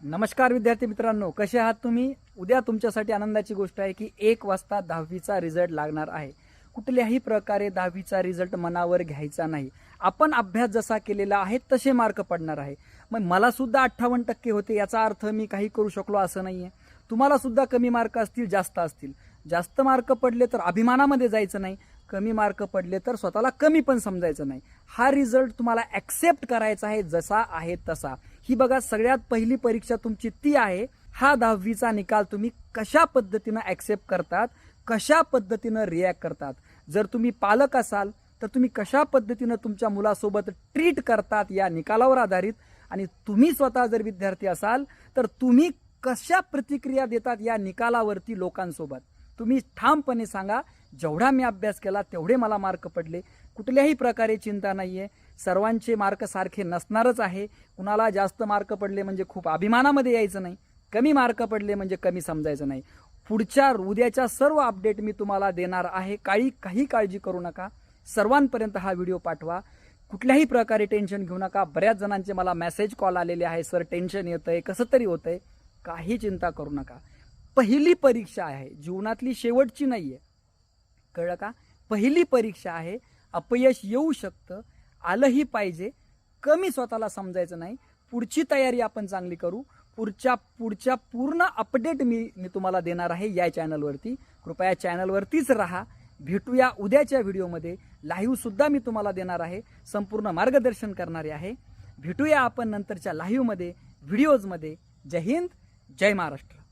नमस्कार विद्यार्थी मित्रांनो, कसे आहात तुम्ही? उद्या तुमच्यासाठी आनंदाची गोष्ट आहे की 1 वाजता 10वीचा रिझल्ट लागणार आहे. कुठल्याही प्रकारे 10वीचा रिझल्ट मनावर घ्यायचा नाही. आपण अभ्यास जसा केलेला आहे तसे मार्क पडणार आहे. मग मला सुद्धा 58% होते, याचा अर्थ मी काही करू शकलो असं नाहीये. तुम्हाला सुद्धा कमी मार्क असतील, जास्त असतील. जास्त मार्क पडले तर अभिमानामध्ये जायचं नाही, कमी मार्क पडले तर स्वतःला कमी पण समजायचं नाही. हा रिझल्ट तुम्हाला ॲक्सेप्ट करायचा आहे जसा आहे तसा. ही बघा, सगळ्यात पहिली परीक्षा तुमची ती आहे. हा 10वीचा निकाल तुम्ही कशा पद्धतीनं ॲक्सेप्ट करतात, कशा पद्धतीनं रिॲक्ट करतात. जर तुम्ही पालक असाल तर तुम्ही कशा पद्धतीनं तुमच्या मुलासोबत ट्रीट करतात या निकालावर आधारित, आणि तुम्ही स्वतः जर विद्यार्थी असाल तर तुम्ही कशा प्रतिक्रिया देतात या निकालावरती लोकांसोबत. तुम्ही ठामपणे सांगा, जेवढा मी अभ्यास केला तेवढे मला मार्क पडले. कुठल्याही प्रकारे चिंता नाहीये, सर्वांचे मार्क सारखे नसणारच आहे. कुणाला जास्त मार्क पडले म्हणजे खूप अभिमानामध्ये यायचं नाही, कमी मार्क पडले म्हणजे कमी समजायचं नाही. पुढच्या उद्याच्या सर्व अपडेट मी तुम्हाला देणार आहे. काही काळजी करू नका. सर्वांपर्यंत हा व्हिडिओ पाठवा. कुठल्याही प्रकारे टेन्शन घेऊ नका. बऱ्याच जणांचे मला मेसेज कॉल आलेले आहे, सर टेन्शन येतंय, कसं तरी होतंय. काही चिंता करू नका. पहिली परीक्षा आहे, जीवनातली शेवटची नाहीये, कळलं का? पहिली परीक्षा आहे. अपयश येऊ शकतं, आलंही पाहिजे. कमी स्वतःला समजायचं नाही. पुढची तयारी आपण चांगली करू. पुढच्या पूर्ण अपडेट मी तुम्हाला देणार आहे या चॅनलवरती. कृपया चॅनलवरतीच राहा. भेटूया उद्याच्या व्हिडिओमध्ये. लाईव्ह सुद्धा मी तुम्हाला देणार आहे, संपूर्ण मार्गदर्शन करणारे आहे. भेटूया आपण नंतरच्या लाईव्हमध्ये, व्हिडिओजमध्ये. जय हिंद, जय महाराष्ट्र.